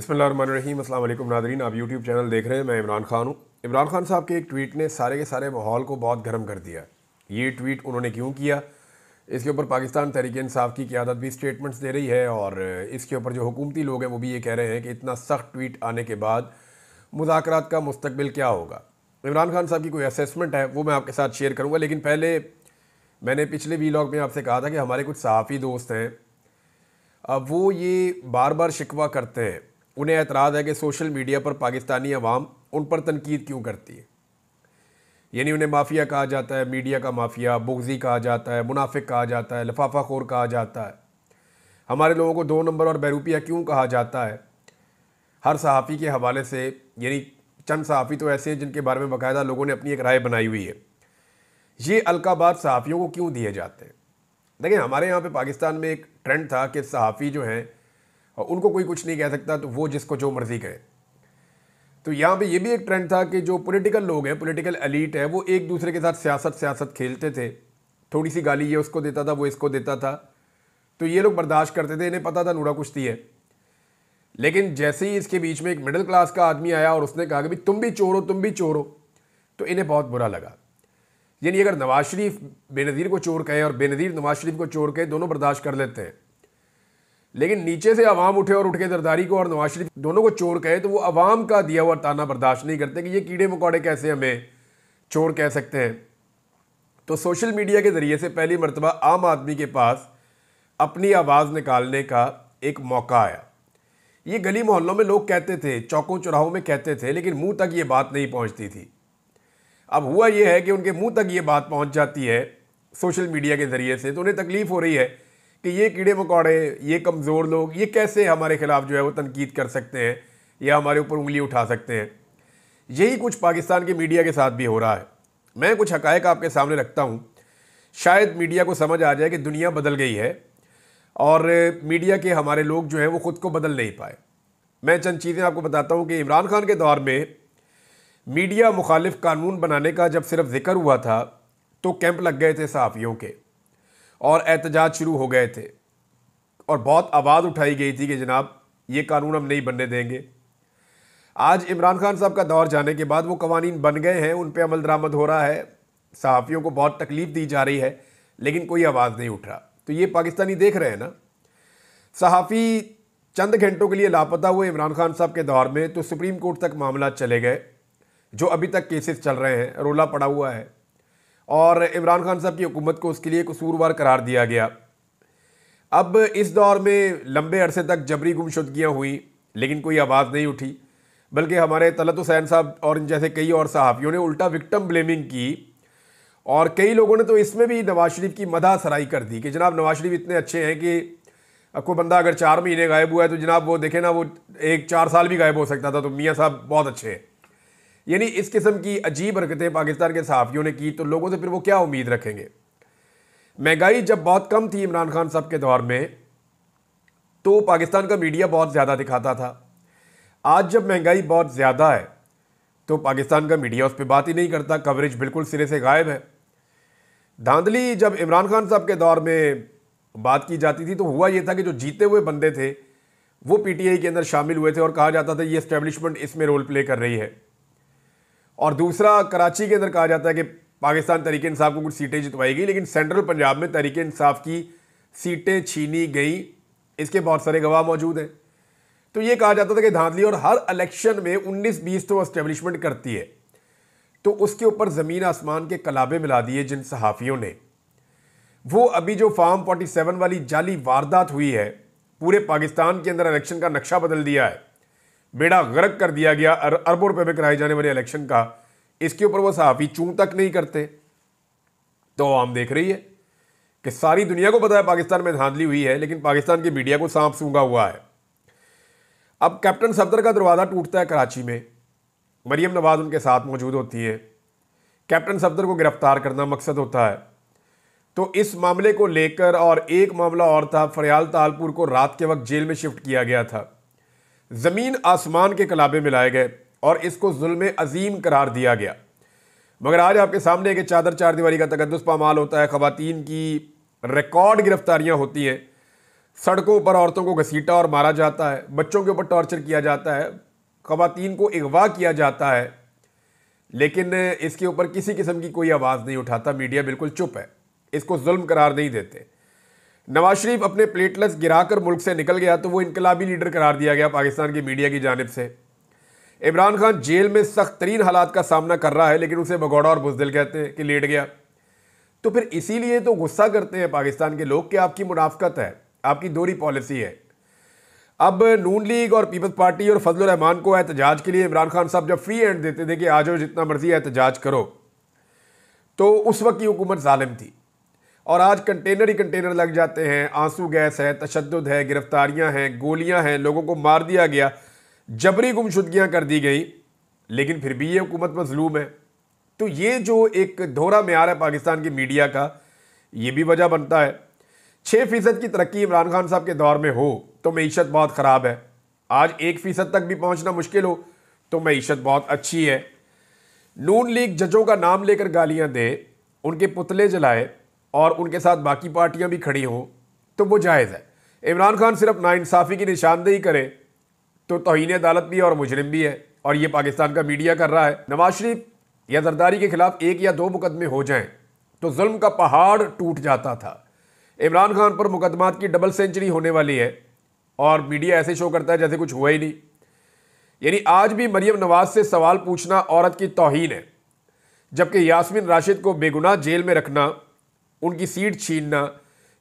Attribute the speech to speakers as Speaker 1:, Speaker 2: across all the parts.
Speaker 1: बिस्मिल्लाहिर्रहमानिर्रहीम। अस्सलाम वालेकुम नादरीन, आप यूट्यूब चैनल देख रहे हैं। मैं इमरान खान हूँ। इमरान खान साहब के एक ट्वीट ने सारे के सारे माहौल को बहुत गर्म कर दिया। ये ट्वीट उन्होंने क्यों किया, इसके ऊपर पाकिस्तान तहरीक इंसाफ की क़यादत भी स्टेटमेंट्स दे रही है और इसके ऊपर जो हुकूमती लोग हैं वो भी ये कह रहे हैं कि इतना सख्त ट्वीट आने के बाद मुज़ाकरात का मुस्तकबिल क्या होगा। इमरान खान साहब की कोई असेसमेंट है वो मैं आपके साथ शेयर करूँगा, लेकिन पहले मैंने पिछले वीलॉग में आपसे कहा था कि हमारे कुछ सहाफ़ी दोस्त हैं, अब वो ये बार बार शिकवा करते हैं, उन्हें एतराज़ है कि सोशल मीडिया पर पाकिस्तानी अवाम उन पर तनकीद क्यों करती है। यानी उन्हें माफिया कहा जाता है, मीडिया का माफिया, बुग़्ज़ी कहा जाता है, मुनाफिक कहा जाता है, लफाफा खोर कहा जाता है। हमारे लोगों को 2 नंबर और बैरूपिया क्यों कहा जाता है। हर सहाफ़ी के हवाले से, यानी चंद सहाफ़ी तो ऐसे हैं जिनके बारे में बाकायदा लोगों ने अपनी एक राय बनाई हुई है, ये अलकाबात सहाफ़ियों को क्यों दिए जाते हैं। देखिए, हमारे यहाँ पे पाकिस्तान में एक ट्रेंड था कि सहाफ़ी जो हैं उनको कोई कुछ नहीं कह सकता, तो वो जिसको जो मर्ज़ी कहे। तो यहाँ पे ये भी एक ट्रेंड था कि जो पॉलिटिकल लोग हैं, पॉलिटिकल एलीट है, वो एक दूसरे के साथ सियासत खेलते थे। थोड़ी सी गाली ये उसको देता था, वो इसको देता था, तो ये लोग बर्दाश्त करते थे, इन्हें पता था नूरा कुश्ती है। लेकिन जैसे ही इसके बीच में एक मिडिल क्लास का आदमी आया और उसने कहा कि भाई तुम भी चोर हो, तुम भी चोर हो, तो इन्हें बहुत बुरा लगा। यानी अगर नवाज शरीफ बेनज़ीर को चोर कहे और बेनज़ीर नवाज शरीफ को चोर कहे, दोनों बर्दाश्त कर लेते हैं, लेकिन नीचे से अवाम उठे और उठ के जरदारी को और नवाज शरीफ दोनों को चोर कहे तो वो अवाम का दिया हुआ ताना बर्दाश्त नहीं करते कि ये कीड़े मकोड़े कैसे हमें चोर कह सकते हैं। तो सोशल मीडिया के ज़रिए से पहली मरतबा आम आदमी के पास अपनी आवाज़ निकालने का एक मौका आया। ये गली मोहल्लों में लोग कहते थे, चौकों चौराहों में कहते थे, लेकिन मुंह तक ये बात नहीं पहुंचती थी। अब हुआ ये है कि उनके मुंह तक ये बात पहुंच जाती है सोशल मीडिया के ज़रिए से, तो उन्हें तकलीफ़ हो रही है कि ये कीड़े मकोड़े, ये कमज़ोर लोग, ये कैसे हमारे ख़िलाफ़ जो है वो तनकीद कर सकते हैं या हमारे ऊपर उंगली उठा सकते हैं। यही कुछ पाकिस्तान के मीडिया के साथ भी हो रहा है। मैं कुछ हक़ाइक़ आपके सामने रखता हूँ, शायद मीडिया को समझ आ जाए कि दुनिया बदल गई है और मीडिया के हमारे लोग जो हैं वो ख़ुद को बदल नहीं पाए। मैं चंद चीज़ें आपको बताता हूँ कि इमरान खान के दौर में मीडिया मुखालिफ कानून बनाने का जब सिर्फ जिक्र हुआ था तो कैंप लग गए थे सहाफ़ियों के और एहतजाज शुरू हो गए थे और बहुत आवाज़ उठाई गई थी कि जनाब ये कानून हम नहीं बनने देंगे। आज इमरान खान साहब का दौर जाने के बाद वो कवानीन बन गए हैं, उन पे अमल दरामद हो रहा है, सहाफ़ियों को बहुत तकलीफ़ दी जा रही है, लेकिन कोई आवाज़ नहीं उठ रहा। तो ये पाकिस्तानी देख रहे हैं ना। सहाफ़ी चंद घंटों के लिए लापता हुए इमरान खान साहब के दौर में तो सुप्रीम कोर्ट तक मामला चले गए, जो अभी तक केसेस चल रहे हैं, रोला पड़ा हुआ है और इमरान खान साहब की हुकूमत को उसके लिए कसूरवार करार दिया गया। अब इस दौर में लंबे अरसे तक जबरी गुमशुदगियाँ हुई, लेकिन कोई आवाज़ नहीं उठी, बल्कि हमारे तलत हुसैन साहब और इन जैसे कई और सहाफ़ियों ने उल्टा विक्टिम ब्लेमिंग की और कई लोगों ने तो इसमें भी नवाज शरीफ की मदह सराई कर दी कि जनाब नवाज शरीफ इतने अच्छे हैं कि कोई बंदा अगर 4 महीने गायब हुआ है तो जनाब वो देखे ना, वो 4 साल भी गायब हो सकता था, तो मियाँ साहब बहुत अच्छे हैं। यानी इस किस्म की अजीब हरकतें पाकिस्तान के सहाफ़ियों ने की, तो लोगों से फिर वो क्या उम्मीद रखेंगे। महंगाई जब बहुत कम थी इमरान खान साहब के दौर में तो पाकिस्तान का मीडिया बहुत ज़्यादा दिखाता था। आज जब महंगाई बहुत ज़्यादा है तो पाकिस्तान का मीडिया उस पर बात ही नहीं करता, कवरेज बिल्कुल सिरे से गायब है। धांधली जब इमरान खान साहब के दौर में बात की जाती थी तो हुआ ये था कि जो जीते हुए बंदे थे वो पीटीआई के अंदर शामिल हुए थे और कहा जाता था ये एस्टेब्लिशमेंट इसमें रोल प्ले कर रही है। और दूसरा, कराची के अंदर कहा जाता है कि पाकिस्तान तहरीक इंसाफ को कुछ सीटें जितवाई गई, लेकिन सेंट्रल पंजाब में तहरीक इंसाफ की सीटें छीनी गई। इसके बहुत सारे गवाह मौजूद हैं। तो ये कहा जाता था कि धांधली और हर इलेक्शन में 19-20 तो एस्टेब्लिशमेंट करती है, तो उसके ऊपर ज़मीन आसमान के कलाबे मिला दिए जिन सहाफ़ियों ने। वो अभी जो फार्म 47 वाली जाली वारदात हुई है, पूरे पाकिस्तान के अंदर इलेक्शन का नक्शा बदल दिया है, बेड़ा गर्क कर दिया गया अरबों रुपए में कराए जाने वाले इलेक्शन का। इसके ऊपर वो सहाफ़ी चूं तक नहीं करते। तो आम देख रही है कि सारी दुनिया को पता है पाकिस्तान में धांधली हुई है, लेकिन पाकिस्तान की मीडिया को सांप सूंघा हुआ है। अब कैप्टन सफदर का दरवाज़ा टूटता है कराची में, मरियम नवाज उनके साथ मौजूद होती है। कैप्टन सफदर को गिरफ्तार करना मकसद होता है। तो इस मामले को लेकर, और एक मामला और था, फरियाल तालपुर को रात के वक्त जेल में शिफ्ट किया गया था। ज़मीन आसमान के कलाबे मिलाए गए और इसको जुल्म अजीम करार दिया गया। मगर आज आपके सामने कि चादर चार दीवारी का तकद्दुस पामाल होता है, ख़वातीन की रिकॉर्ड गिरफ्तारियां होती हैं, सड़कों पर औरतों को घसीटा और मारा जाता है, बच्चों के ऊपर टॉर्चर किया जाता है, ख़वातीन को अगवा किया जाता है, लेकिन इसके ऊपर किसी किस्म की कोई आवाज़ नहीं उठाता। मीडिया बिल्कुल चुप है, इसको जुल्म करार नहीं देते। नवाज शरीफ अपने प्लेटलेट्स गिराकर मुल्क से निकल गया तो वो इनकलाबी लीडर करार दिया गया पाकिस्तान की मीडिया की जानिब से। इमरान खान जेल में सख्त तरीन हालात का सामना कर रहा है, लेकिन उसे भगौड़ा और बुज़दिल कहते हैं कि लेट गया। तो फिर इसीलिए तो गुस्सा करते हैं पाकिस्तान के लोग कि आपकी मुनाफकत है, आपकी दोहरी पॉलिसी है। अब नून लीग और पीपल्स पार्टी और फजलुर रहमान को एहतजाज के लिए इमरान खान साहब जब फ्री हैंड देते थे कि आ जाओ जितना मर्जी एहतजाज करो, तो उस वक्त की हुकूमत जालिम थी। और आज कंटेनर ही कंटेनर लग जाते हैं, आंसू गैस है, तशद्दुद है, गिरफ्तारियां हैं, गोलियां हैं, लोगों को मार दिया गया, जबरी गुमशुदगियां कर दी गई, लेकिन फिर भी ये हुकूमत मजलूम है। तो ये जो एक दोहरा म्यार है पाकिस्तान की मीडिया का, ये भी वजह बनता है। 6% की तरक्की इमरान खान साहब के दौर में हो तो मईशत बहुत ख़राब है। आज 1% तक भी पहुंचना मुश्किल हो तो मईशत बहुत अच्छी है। नून लीग जजों का नाम लेकर गालियां दे, उनके पुतले जलाए और उनके साथ बाकी पार्टियां भी खड़ी हों तो वो जायज़ है। इमरान खान सिर्फ नाइंसाफ़ी की निशानदेही करे तो तौहीन अदालत भी है और मुजरिम भी है, और ये पाकिस्तान का मीडिया कर रहा है। नवाज शरीफ या जरदारी के खिलाफ 1 या 2 मुकदमे हो जाएं तो जुल्म का पहाड़ टूट जाता था। इमरान खान पर मुकदमात की डबल सेंचुरी होने वाली है और मीडिया ऐसे शो करता है जैसे कुछ हुआ ही नहीं। यानी आज भी मरियम नवाज से सवाल पूछना औरत की तौहीन है, जबकि यास्मीन राशिद को बेगुनाह जेल में रखना, उनकी सीट छीनना,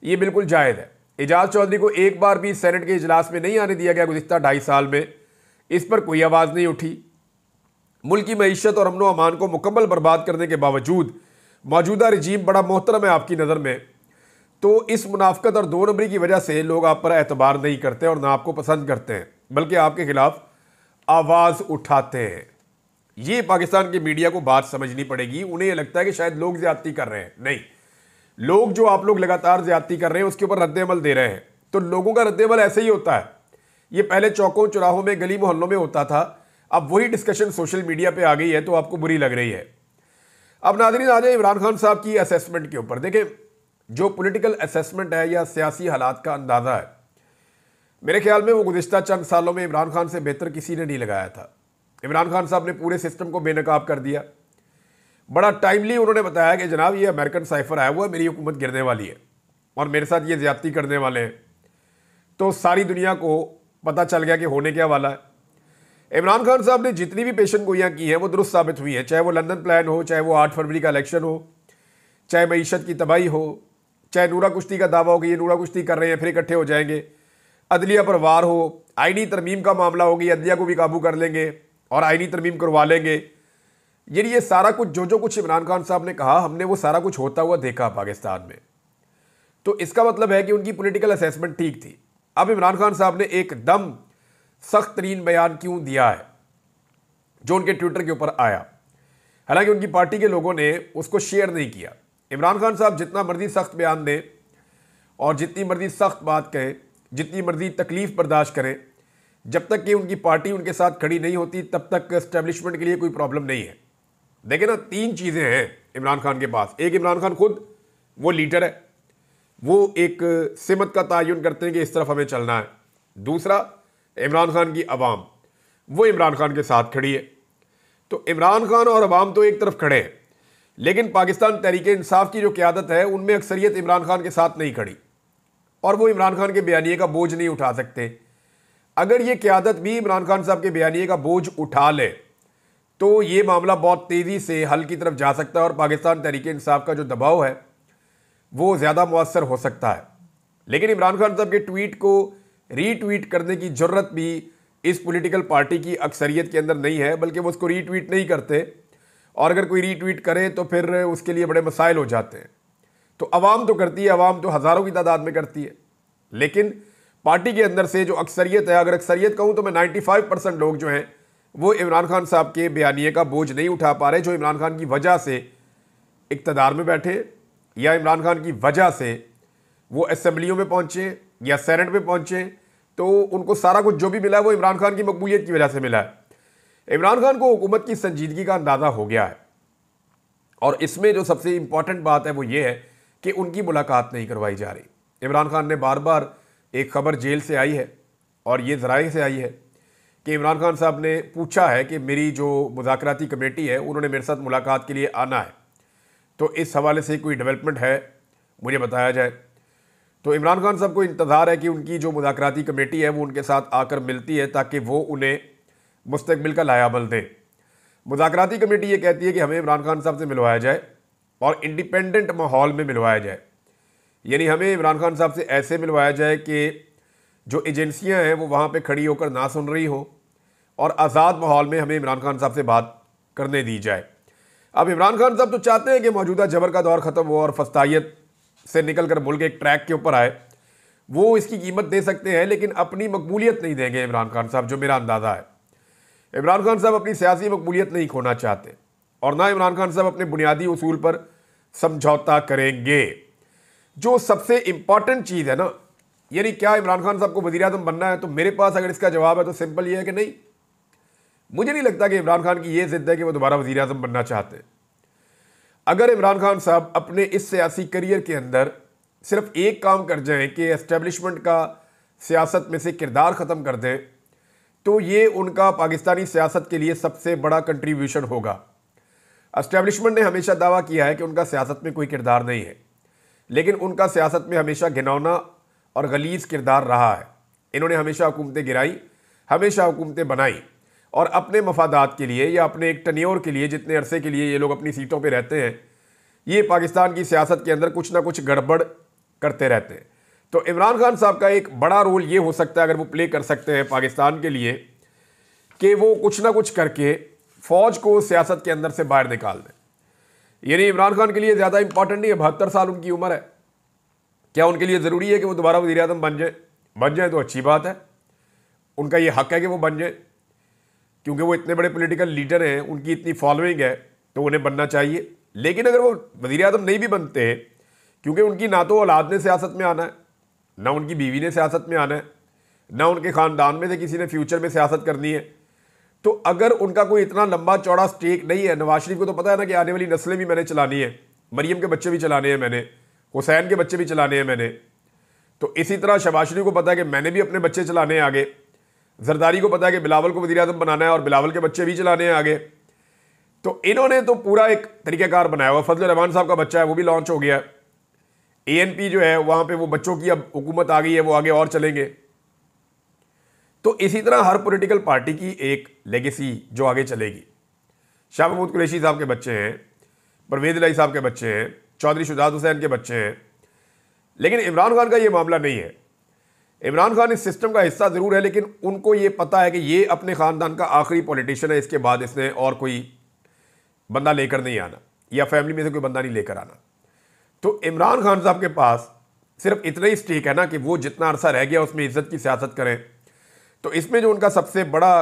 Speaker 1: ये बिल्कुल जायज़ है। एजाज चौधरी को एक बार भी सेनेट के इजलास में नहीं आने दिया गया गुज़िश्ता 2.5 साल में, इस पर कोई आवाज़ नहीं उठी। मुल्क की मईशत और अमन व अमान को मुकम्मल बर्बाद करने के बावजूद मौजूदा रजीम बड़ा मोहतरम है आपकी नज़र में, तो इस मुनाफकत और 2 नंबरी की वजह से लोग आप पर एतबार नहीं करते और ना आपको पसंद करते हैं, बल्कि आपके खिलाफ आवाज़ उठाते हैं। ये पाकिस्तान के मीडिया को बात समझनी पड़ेगी। उन्हें यह लगता है कि शायद लोग ज्यादती कर रहे हैं, नहीं, लोग जो आप लोग लगातार ज्यादती कर रहे हैं उसके ऊपर रद्द-ए-अमल दे रहे हैं। तो लोगों का रद्द-ए-अमल ऐसे ही होता है। ये पहले चौकों चौराहों में, गली मोहल्लों में होता था, अब वही डिस्कशन सोशल मीडिया पे आ गई है तो आपको बुरी लग रही है। अब नाज़रीन आ जाए इमरान खान साहब की असेसमेंट के ऊपर। देखें, जो पॉलिटिकल असेसमेंट है या सियासी हालात का अंदाज़ा है, मेरे ख्याल में वो गुज़िश्ता चंद सालों में इमरान खान से बेहतर किसी ने नहीं लगाया था। इमरान खान साहब ने पूरे सिस्टम को बेनकाब कर दिया। बड़ा टाइमली उन्होंने बताया कि जनाब ये अमेरिकन साइफर आया हुआ है, मेरी हुकूमत गिरने वाली है और मेरे साथ ये ज्यादती करने वाले हैं। तो सारी दुनिया को पता चल गया कि होने क्या वाला है। इमरान खान साहब ने जितनी भी पेशन गोइयाँ की हैं वो दुरुस्त साबित हुई हैं, चाहे वो लंदन प्लान हो, चाहे वो 8 फरवरी का इलेक्शन हो, चाहे मईशत की तबाही हो, चाहे नूरा कुश्ती का दावा हो कि ये नूरा कुश्ती कर रहे हैं फिर इकट्ठे हो जाएंगे, अदलिया पर वार हो, आईनी तरमीम का मामला हो कि अदलिया को भी काबू कर लेंगे और आईनी तरमीम करवा लेंगे। ये सारा कुछ जो कुछ इमरान खान साहब ने कहा, हमने वो सारा कुछ होता हुआ देखा पाकिस्तान में। तो इसका मतलब है कि उनकी पॉलिटिकल असेसमेंट ठीक थी। अब इमरान खान साहब ने एकदम सख्त तरीन बयान क्यों दिया है जो उनके ट्विटर के ऊपर आया, हालांकि उनकी पार्टी के लोगों ने उसको शेयर नहीं किया। इमरान खान साहब जितना मर्जी सख्त बयान दें और जितनी मर्जी सख्त बात कहें, जितनी मर्जी तकलीफ बर्दाश्त करें, जब तक कि उनकी पार्टी उनके साथ खड़ी नहीं होती तब तक एस्टेब्लिशमेंट के लिए कोई प्रॉब्लम नहीं है। देखें ना, 3 चीज़ें हैं इमरान खान के पास। एक, इमरान खान खुद वो लीडर है, वो एक सिमत का तयन करते हैं कि इस तरफ हमें चलना है। दूसरा, इमरान खान की अवाम, वो इमरान खान के साथ खड़ी है। तो इमरान खान और अवाम तो एक तरफ खड़े हैं, लेकिन पाकिस्तान तहरीक इंसाफ की जो क़यादत है उनमें अक्सरियत इमरान खान के साथ नहीं खड़ी और वो इमरान खान के बयानिए का बोझ नहीं उठा सकते। अगर ये क़यादत भी इमरान खान साहब के बयानिए का बोझ उठा ले तो ये मामला बहुत तेज़ी से हल की तरफ जा सकता है और पाकिस्तान तहरीक इंसाफ का जो दबाव है वो ज़्यादा मुअस्सर हो सकता है। लेकिन इमरान खान साहब के ट्वीट को रीट्वीट करने की ज़रूरत भी इस पॉलिटिकल पार्टी की अक्सरियत के अंदर नहीं है, बल्कि वो उसको रीट्वीट नहीं करते और अगर कोई रीट्वीट करे तो फिर उसके लिए बड़े मसाइल हो जाते हैं। तो अवाम तो करती है, अवाम तो हज़ारों की तादाद में करती है, लेकिन पार्टी के अंदर से जो अक्सरियत है, अगर अक्सरियत कहूँ तो मैं 95% लोग जो हैं वो इमरान खान साहब के बयानिए का बोझ नहीं उठा पा रहे, जो इमरान खान की वजह से इक़्तिदार में बैठे या इमरान खान की वजह से वो असेंबलियों में पहुँचे या सेनेट में पहुँचे, तो उनको सारा कुछ जो भी मिला है वो इमरान खान की मकबूलियत की वजह से मिला है। इमरान खान को हुकूमत की संजीदगी का अंदाज़ा हो गया है और इसमें जो सबसे इंपॉर्टेंट बात है वो ये है कि उनकी मुलाकात नहीं करवाई जा रही। इमरान खान ने बार बार एक ख़बर जेल से आई है और ये ज़राए से आई है कि इमरान खान साहब ने पूछा है कि मेरी जो मुज़ाकराती कमेटी है उन्होंने मेरे साथ मुलाकात के लिए आना है, तो इस हवाले से कोई डेवलपमेंट है मुझे बताया जाए। तो इमरान खान साहब को इंतज़ार है कि उनकी जो मुज़ाकराती कमेटी है वो उनके साथ आकर मिलती है ताकि वो उन्हें मुस्तकबिल का लायाबल दें। मुज़ाकराती कमेटी ये कहती है कि हमें इमरान खान साहब से मिलवाया जाए और इंडिपेंडेंट माहौल में मिलवाया जाए, यानी हमें इमरान खान साहब से ऐसे मिलवाया जाए कि जो एजेंसियां हैं वो वहाँ पे खड़ी होकर ना सुन रही हो और आज़ाद माहौल में हमें इमरान खान साहब से बात करने दी जाए। अब इमरान खान साहब तो चाहते हैं कि मौजूदा जबर का दौर ख़त्म हो और फस्तायत से निकल कर मुल्क एक ट्रैक के ऊपर आए, वो इसकी कीमत दे सकते हैं, लेकिन अपनी मकबूलियत नहीं देंगे इमरान खान साहब, जो मेरा अंदाज़ा है। इमरान खान साहब अपनी सियासी मकबूलियत नहीं खोना चाहते और ना इमरान खान साहब अपने बुनियादी उसूल पर समझौता करेंगे। जो सबसे इम्पॉर्टेंट चीज़ है ना, यानी क्या इमरान खान साहब को वज़ीर आज़म बनना है, तो मेरे पास अगर इसका जवाब है तो सिंपल ये है कि नहीं। मुझे नहीं लगता कि इमरान खान की ये ज़िद है कि वो दोबारा वज़ीर आज़म बनना चाहते हैं। अगर इमरान खान साहब अपने इस सियासी करियर के अंदर सिर्फ एक काम कर जाएं कि एस्टेब्लिशमेंट का सियासत में से किरदार ख़त्म कर दें, तो ये उनका पाकिस्तानी सियासत के लिए सबसे बड़ा कंट्रीब्यूशन होगा। एस्टेब्लिशमेंट ने हमेशा दावा किया है कि उनका सियासत में कोई किरदार नहीं है, लेकिन उनका सियासत में हमेशा घिनौना और गलीज़ किरदार रहा है। इन्होंने हमेशा हुकूमतें गिराई, हमेशा हुकूमतें बनाई और अपने मफादात के लिए या अपने एक टन्योर के लिए, जितने अरसे के लिए ये लोग अपनी सीटों पे रहते हैं, ये पाकिस्तान की सियासत के अंदर कुछ ना कुछ गड़बड़ करते रहते हैं। तो इमरान खान साहब का एक बड़ा रोल ये हो सकता है, अगर वो प्ले कर सकते हैं पाकिस्तान के लिए, कि वो कुछ ना कुछ करके फ़ौज को सियासत के अंदर से बाहर निकाल दें। यानी इमरान खान के लिए ज़्यादा इंपॉर्टेंट नहीं है, 72 साल उनकी उम्र है। क्या उनके लिए ज़रूरी है कि वो दोबारा वज़ीर आज़म बन जाए? बन जाए तो अच्छी बात है, उनका ये हक़ है कि वो बन जाए, क्योंकि वो इतने बड़े पॉलिटिकल लीडर हैं, उनकी इतनी फॉलोइंग है, तो उन्हें बनना चाहिए। लेकिन अगर वो वज़ीर आज़म नहीं भी बनते, क्योंकि उनकी ना तो औलाद ने सियासत में आना है, ना उनकी बीवी ने सियासत में आना है, ना उनके ख़ानदान में से किसी ने फ्यूचर में सियासत करनी है, तो अगर उनका कोई इतना लंबा चौड़ा स्टेक नहीं है, नवाज शरीफ को तो पता है ना कि आने वाली नस्लें भी मैंने चलानी है, मरियम के बच्चे भी चलाने हैं मैंने, हुसैन के बच्चे भी चलाने हैं मैंने, तो इसी तरह शहबाज शरीफ को पता है कि मैंने भी अपने बच्चे चलाने हैं आगे, जरदारी को पता है कि बिलावल को वज़ीर आज़म बनाना है और बिलावल के बच्चे भी चलाने हैं आगे। तो इन्होंने तो पूरा एक तरीक़ाकार बनाया हुआ। फजल रहमान साहब का बच्चा है, वो भी लॉन्च हो गया। ANP जो है वहाँ पे वो बच्चों की अब हुकूमत आ गई है, वो आगे और चलेंगे। तो इसी तरह हर पॉलिटिकल पार्टी की एक लेगेसी जो आगे चलेगी। शाह महमूद कुरैशी साहब के बच्चे हैं, परवेज़ इलाही साहब के बच्चे हैं, चौधरी शुजात हुसैन के बच्चे हैं, लेकिन इमरान खान का ये मामला नहीं है। इमरान खान इस सिस्टम का हिस्सा ज़रूर है, लेकिन उनको ये पता है कि ये अपने ख़ानदान का आखिरी पॉलिटिशियन है, इसके बाद इसने और कोई बंदा लेकर नहीं आना या फैमिली में से कोई बंदा नहीं लेकर आना। तो इमरान खान साहब के पास सिर्फ इतना ही स्टेक है ना कि वो जितना अरसा रह गया उसमें इज़्ज़त की सियासत करें। तो इसमें जो उनका सबसे बड़ा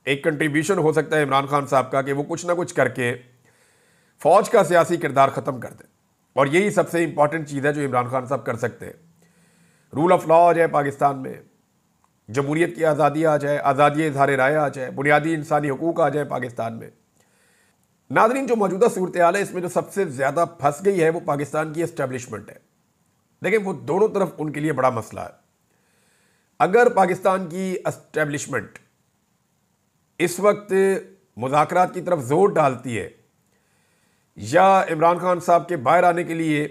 Speaker 1: एक कंट्रीब्यूशन हो सकता है इमरान खान साहब का, कि वो कुछ ना कुछ करके फ़ौज का सियासी किरदार ख़त्म कर दें, और यही सबसे इंपॉर्टेंट चीज़ है जो इमरान खान साहब कर सकते हैं। रूल ऑफ लॉ आ जाए पाकिस्तान में, जमहूरियत की आज़ादी आ जाए, आज़ादी इज़हार राय आ जाए, बुनियादी इंसानी हकूक़ आ जाए पाकिस्तान में। नाज़रीन, जो मौजूदा सूरत हाल है, इसमें जो सबसे ज़्यादा फंस गई है वो पाकिस्तान की एस्टेब्लिशमेंट है। लेकिन वो दोनों तरफ उनके लिए बड़ा मसला है। अगर पाकिस्तान की एस्टेब्लिशमेंट इस वक्त मुज़ाकरात की तरफ ज़ोर डालती है या इमरान खान साहब के बाहर आने के लिए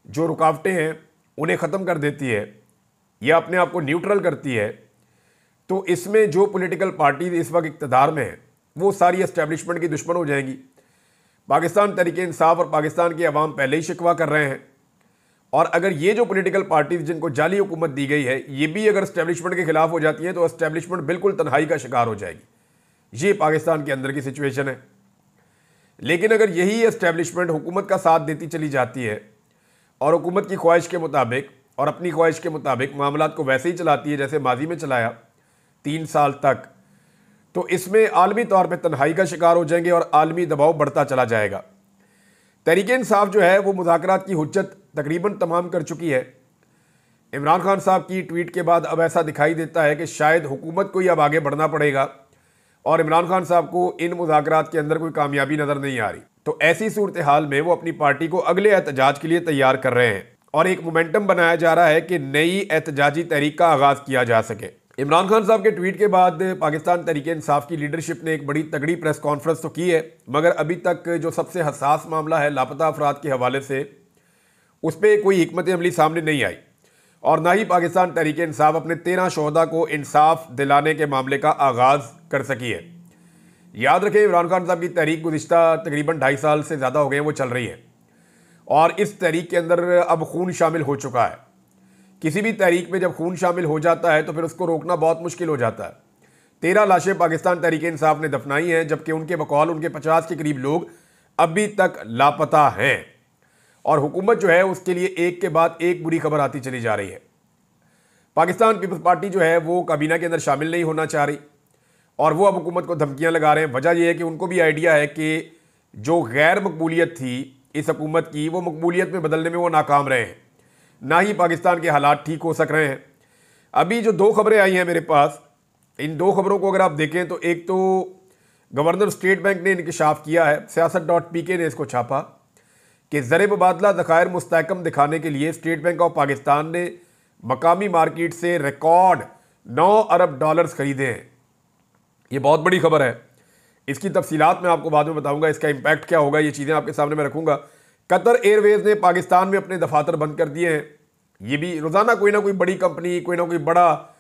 Speaker 1: जो रुकावटें हैं उन्हें ख़त्म कर देती है या अपने आप को न्यूट्रल करती है, तो इसमें जो पॉलिटिकल पार्टीज इस वक्त इक़्तिदार में हैं वो सारी एस्टेब्लिशमेंट की दुश्मन हो जाएंगी। पाकिस्तान तहरीक इंसाफ और पाकिस्तान के अवाम पहले ही शिकवा कर रहे हैं, और अगर ये जो पॉलिटिकल पार्टीज जिनको जाली हुकूमत दी गई है ये भी अगर एस्टेब्लिशमेंट के खिलाफ हो जाती हैं तो एस्टेब्लिशमेंट बिल्कुल तन्हाई का शिकार हो जाएगी। ये पाकिस्तान के अंदर की सिचुएशन है। लेकिन अगर यही एस्टेब्लिशमेंट हुकूमत का साथ देती चली जाती है और हुकूमत की ख्वाहिश के मुताबिक और अपनी ख्वाहिश के मुताबिक मामलात को वैसे ही चलाती है जैसे माजी में चलाया 3 साल तक, तो इसमें आलमी तौर पर तन्हाई का शिकार हो जाएंगे और आलमी दबाव बढ़ता चला जाएगा। तहरीक इंसाफ जो है वो मुज़ाकरात की हुज्जत तकरीबन तमाम कर चुकी है। इमरान खान साहब की ट्वीट के बाद अब ऐसा दिखाई देता है कि शायद हुकूमत को ही अब आगे बढ़ना पड़ेगा और इमरान खान साहब को इन मुज़ाकरात के अंदर कोई कामयाबी नज़र नहीं आ रही। तो ऐसी सूरत हाल में वो अपनी पार्टी को अगले एहतजाज के लिए तैयार कर रहे हैं। और एक मोमेंटम बनाया जा रहा है कि नई एहतजाजी तहरीक का आगाज़ किया जा सके। इमरान खान साहब के ट्वीट के बाद पाकिस्तान तहरीक-ए-इंसाफ की लीडरशिप ने एक बड़ी तगड़ी प्रेस कॉन्फ्रेंस तो की है, मगर अभी तक जो सबसे हसास मामला है लापता अफराद के हवाले से, उस पर कोई हिकमत अमली सामने नहीं आई और ना ही पाकिस्तान तहरीक-ए-इंसाफ अपने 13 शोहदा को इंसाफ दिलाने के मामले का आगाज़ कर सकी है। याद रखें, इमरान खान साहब की तहरीक गुज़िश्ता तकरीबन 2.5 साल से ज़्यादा हो गए हैं वो चल रही है और इस तहरीक के अंदर अब खून शामिल हो चुका है। किसी भी तहरीक में जब खून शामिल हो जाता है तो फिर उसको रोकना बहुत मुश्किल हो जाता है। 13 लाशें पाकिस्तान तहरीक-ए-इंसाफ ने दफनाई हैं, जबकि उनके बकौल उनके 50 के करीब लोग अभी तक लापता हैं और हुकूमत जो है उसके लिए एक के बाद एक बुरी खबर आती चली जा रही है। पाकिस्तान पीपल्स पार्टी जो है वो काबीना के अंदर शामिल नहीं होना चाह रही और वो अब हुकूमत को धमकियां लगा रहे हैं। वजह यह है कि उनको भी आइडिया है कि जो गैर मकबूलियत थी इस हुकूमत की, वो मकबूलियत में बदलने में वो नाकाम रहे हैं, ना ही पाकिस्तान के हालात ठीक हो सक रहे हैं। अभी जो 2 खबरें आई हैं मेरे पास, इन 2 खबरों को अगर आप देखें तो एक तो गवर्नर स्टेट बैंक ने इंकशाफ किया है, siyaasat.pk ने इसको छापा कि ज़र मुबादला ज़खायर मुस्तहकम दिखाने के लिए स्टेट बैंक ऑफ पाकिस्तान ने मकामी मार्केट से रिकॉर्ड 9 अरब डॉलर्स खरीदे हैं। ये बहुत बड़ी खबर है, इसकी तफसीलात मैं आपको बाद में बताऊंगा, इसका इम्पैक्ट क्या होगा, ये चीज़ें आपके सामने मैं रखूंगा। कतर एयरवेज ने पाकिस्तान में अपने दफातर बंद कर दिए हैं। ये भी रोज़ाना कोई ना कोई बड़ी कंपनी, कोई ना कोई बड़ा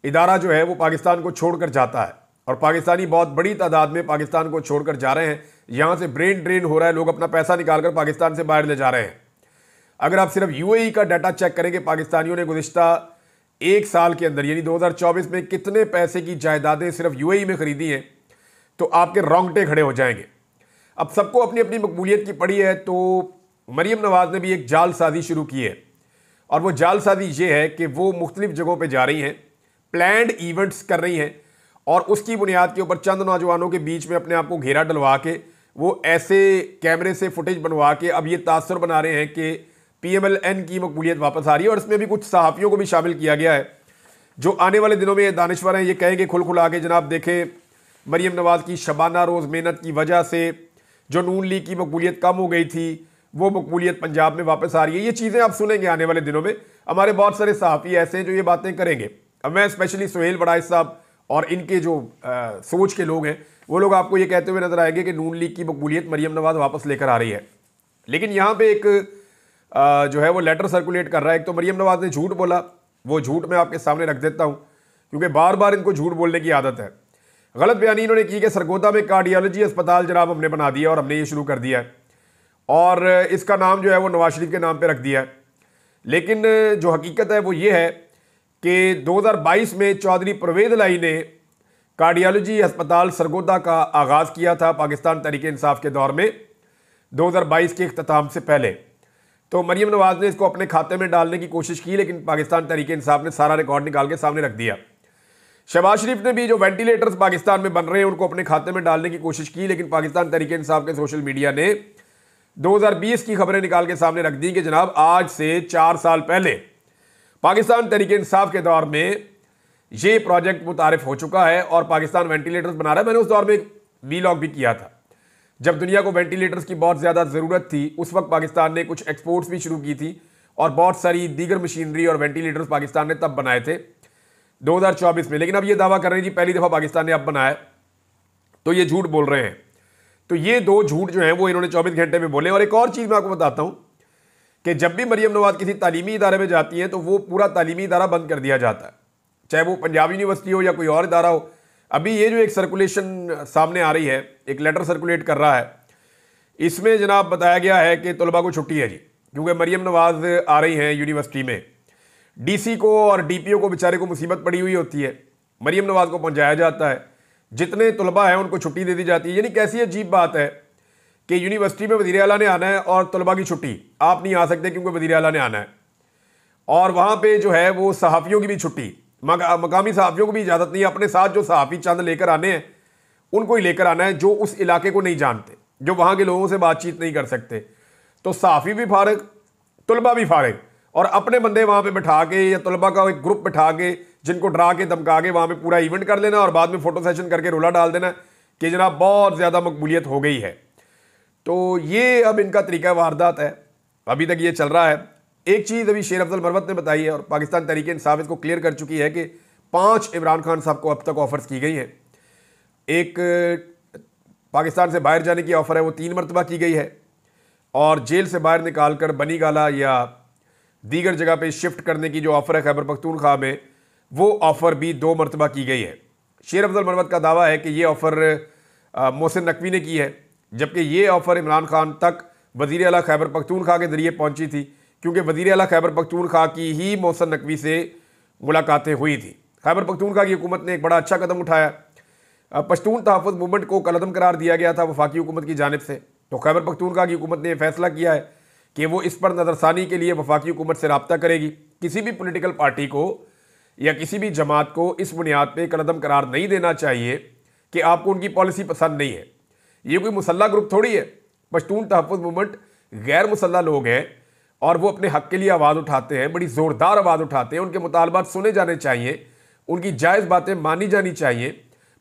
Speaker 1: इदारा जो है वो पाकिस्तान को छोड़कर जाता है और पाकिस्तानी बहुत बड़ी तादाद में पाकिस्तान को छोड़कर जा रहे हैं। यहाँ से ब्रेन ड्रेन हो रहा है, लोग अपना पैसा निकालकर पाकिस्तान से बाहर ले जा रहे हैं। अगर आप सिर्फ यूएई का डाटा चेक करेंगे, पाकिस्तानियों ने गुज़िश्ता 1 साल के अंदर यानी 2024 में कितने पैसे की जायदादें सिर्फ यूएई में खरीदी हैं, तो आपके रोंगटे खड़े हो जाएंगे। अब सबको अपनी अपनी मकबूलियत की पड़ी है, तो मरीम नवाज़ ने भी एक जालसाजी शुरू की है और वो जालसाजी ये है कि वो मुख्तलिफ जगहों पे जा रही हैं, प्लान्ड इवेंट्स कर रही हैं और उसकी बुनियाद के ऊपर चंद नौजवानों के बीच में अपने आप को घेरा डलवा के वो ऐसे कैमरे से फुटेज बनवा के अब ये तासुर बना रहे हैं कि PMLN की मकबूलियत वापस आ रही है। और इसमें भी कुछ सहाफ़ियों को भी शामिल किया गया है जो आने वाले दिनों में ये दानिश्वर हैं, ये कहेंगे खुल खुला के जनाब देखें, मरीम नवाज़ की शबाना रोज़ मेहनत की वजह से जो नून लीग की मकबूलियत कम हो गई थी वो मकबूलियत पंजाब में वापस आ रही है। ये चीज़ें आप सुनेंगे आने वाले दिनों में। हमारे बहुत सारे सहाफ़ी ऐसे हैं जो ये बातें करेंगे। अब मैं स्पेशली सुहेल बड़ाइश साहब और इनके जो सोच के लोग हैं वो लोग आपको ये कहते हुए नजर आएंगे कि नून लीग की मकबूलियत मरीम नवाज़ वापस लेकर आ रही है। लेकिन यहाँ पे एक जो है वो लेटर सर्कुलेट कर रहा है। एक तो मरीम नवाज़ ने झूठ बोला, वो झूठ मैं आपके सामने रख देता हूँ क्योंकि बार बार इनको झूठ बोलने की आदत है। गलत बयानी इन्होंने की कि सरगोदा में कार्डियोलॉजी अस्पताल जनाब हमने बना दिया और हमने ये शुरू कर दिया है और इसका नाम जो है वो नवाज शरीफ के नाम पे रख दिया है। लेकिन जो हकीकत है वो ये है कि 2022 में चौधरी परवेज़ इलाही ने कार्डियोलॉजी अस्पताल सरगोदा का आगाज़ किया था पाकिस्तान तहरीक-ए-इंसाफ के दौर में 2022 के इख्तिताम से पहले। तो मरीम नवाज़ ने इसको अपने खाते में डालने की कोशिश की, लेकिन पाकिस्तान तहरीक-ए-इंसाफ ने सारा रिकॉर्ड निकाल के सामने रख दिया। शहबाज शरीफ ने भी जो वेंटिलेटर्स पाकिस्तान में बन रहे हैं उनको अपने खाते में डालने की कोशिश की, लेकिन पाकिस्तान तहरीक-ए-इंसाफ के सोशल मीडिया ने 2020 की खबरें निकाल के सामने रख दी कि जनाब आज से 4 साल पहले पाकिस्तान तहरीक-ए-इंसाफ के दौर में ये प्रोजेक्ट मुतारिफ हो चुका है और पाकिस्तान वेंटिलेटर्स बना रहा है। मैंने उस दौर में एक वीलॉग भी किया था जब दुनिया को वेंटिलेटर्स की बहुत ज़्यादा ज़रूरत थी। उस वक्त पाकिस्तान ने कुछ एक्सपोर्ट्स भी शुरू की थी और बहुत सारी दीगर मशीनरी और वेंटिलेटर्स पाकिस्तान ने तब बनाए थे 2024 में। लेकिन अब ये दावा कर रहे हैं जी पहली दफ़ा पाकिस्तान ने अब बनाया, तो ये झूठ बोल रहे हैं। तो ये 2 झूठ जो हैं वो इन्होंने 24 घंटे में बोले। और एक और चीज़ मैं आपको बताता हूँ कि जब भी मरीम नवाज़ किसी तालीमी इदारे में जाती हैं तो वो पूरा तालीमी इदारा बंद कर दिया जाता है, चाहे वो पंजाब यूनिवर्सिटी हो या कोई और इदारा हो। अभी ये जो एक सर्कुलेशन सामने आ रही है, एक लेटर सर्कुलेट कर रहा है, इसमें जनाब बताया गया है कि तलबा को छुट्टी है जी, क्योंकि मरीम नवाज़ आ रही हैं यूनिवर्सिटी में। DC को और DPO को बेचारे को मुसीबत पड़ी हुई होती है, मरीम नवाज़ को पहुंचाया जाता है, जितने तलबा हैं उनको छुट्टी दे दी जाती है। यानी कैसी अजीब बात है कि यूनिवर्सिटी में वज़ीर आला ने आना है और तलबा की छुट्टी, आप नहीं आ सकते क्योंकि वज़ीर आला ने आना है। और वहाँ पे जो है वो सहाफ़ियों की भी छुट्टी, मकामी सहाफ़ियों को भी इजाज़त नहीं है, अपने साथ जो सहाफ़ी चंद लेकर आने हैं उनको ही लेकर आना है जो उस इलाके को नहीं जानते, जो वहाँ के लोगों से बातचीत नहीं कर सकते। तो सहाफ़ी भी फारिग, तलबा भी फारिग, और अपने बंदे वहाँ पे बैठा के या तलबा का एक ग्रुप बैठा के जिनको डरा के धमका के वहाँ पे पूरा इवेंट कर लेना और बाद में फ़ोटो सेशन करके रोला डाल देना कि जनाब बहुत ज़्यादा मकबूलियत हो गई है। तो ये अब इनका तरीका वारदात है, अभी तक ये चल रहा है। एक चीज़ अभी शेर अफजल मरवत ने बताई है और पाकिस्तान तहरीक इंसाफ इसको क्लियर कर चुकी है कि 5 इमरान खान साहब को अब तक ऑफर्स की गई हैं। एक पाकिस्तान से बाहर जाने की ऑफ़र है, वो 3 मरतबा की गई है, और जेल से बाहर निकाल कर बनी गाला या दीगर जगह पे शिफ्ट करने की जो ऑफ़र है खैबर पख्तूनख्वा में, वो ऑफ़र भी 2 मरतबा की गई है। शेर अफजल मरवत का दावा है कि ये ऑफ़र मोहसिन नकवी ने की है, जबकि ये ऑफ़र इमरान खान तक वज़ीर आला खैबर पख्तूनख्वा के ज़रिए पहुंची थी, क्योंकि वज़ीर आला खैबर पख्तूनख्वा की ही मोहसिन नकवी से मुलाकातें हुई थी। खैबर पख्तूनख्वा की हुकूमत ने एक बड़ा अच्छा कदम उठाया। पश्तून तहफ़्फ़ुज़ मूवमेंट को कलअदम करार दिया गया था वफाकी हुकूमत की जानिब से, तो खैबर पख्तूनख्वा की हुकूमत ने फैसला किया है कि वो इस पर नज़रसानी के लिए वफाकी हुकूमत से रब्ता करेगी। किसी भी पोलिटिकल पार्टी को या किसी भी जमात को इस बुनियाद पर कलअदम करार नहीं देना चाहिए कि आपको उनकी पॉलिसी पसंद नहीं है। ये कोई मुसल्ला ग्रुप थोड़ी है। पश्तून तहफ़्फ़ुज़ मूवमेंट गैर मुसल्ला लोग हैं और वो अपने हक़ के लिए आवाज़ उठाते हैं, बड़ी ज़ोरदार आवाज़ उठाते हैं। उनके मुतालबात सुने जाने चाहिए, उनकी जायज़ बातें मानी जानी चाहिए।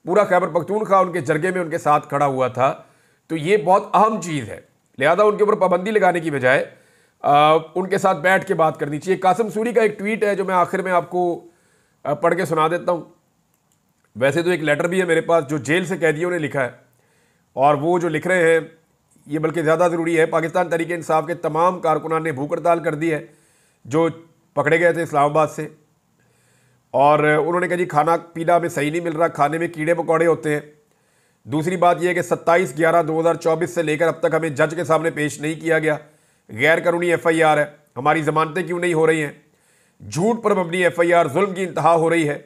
Speaker 1: पूरा खैबर पख्तूनख्वा उनके जरगे में उनके साथ खड़ा हुआ था, तो ये बहुत अहम चीज़ है। लिहाजा उनके ऊपर पाबंदी लगाने की बजाय उनके साथ बैठ के बात करनी चाहिए। कासिम सूरी का एक ट्वीट है जो मैं आखिर में आपको पढ़ के सुना देता हूँ। वैसे तो एक लेटर भी है मेरे पास जो जेल से कैदियों ने लिखा है, और वो जो लिख रहे हैं ये बल्कि ज़्यादा ज़रूरी है। पाकिस्तान तहरीक इंसाफ के तमाम कारकुनान ने भूख हड़ताल कर दी है जो पकड़े गए थे इस्लामाबाद से, और उन्होंने कहा जी खाना पीना हमें सही नहीं मिल रहा, खाने में कीड़े मकोड़े होते हैं। दूसरी बात यह है कि 27/11/2024 से लेकर अब तक हमें जज के सामने पेश नहीं किया गया। गैर कानूनी FIR है, हमारी ज़मानतें क्यों नहीं हो रही हैं? झूठ पर मबनी FIR, जुल्म की इंतहा हो रही है।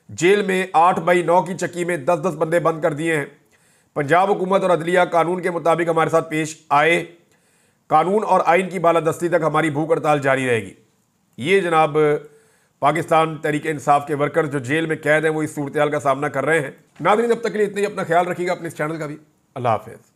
Speaker 1: जेल में 8/9 की चक्की में 10-10 बंदे बंद कर दिए हैं। पंजाब हुकूमत और अदलिया कानून के मुताबिक हमारे साथ पेश आए, कानून और आइन की बालादस्ती तक हमारी भूख हड़ताल जारी रहेगी। ये जनाब पाकिस्तान तहरीक इंसाफ के वर्कर जो जेल में कैद हैं वो इस सूरत हाल का सामना कर रहे हैं। नाज़रीन, अब तक के लिए इतना ही। अपना ख्याल रखिएगा, अपने इस चैनल का भी। अल्लाह हाफ़िज़।